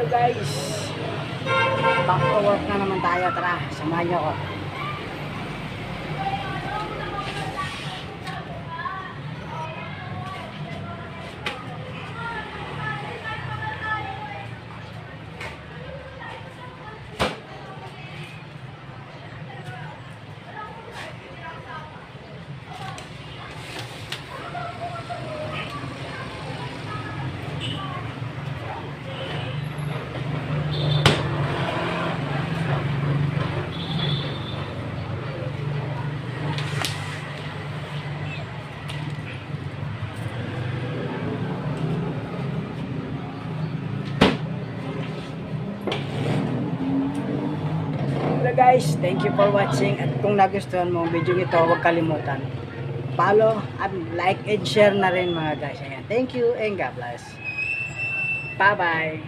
guys, back to work na naman tayo. Tara, samahan nyo ko. So guys, thank you for watching, at kung nagustuhan mo ang video ito, huwag kalimutan follow at like and share na rin mga guys. Ayan. Thank you and God bless. Bye bye.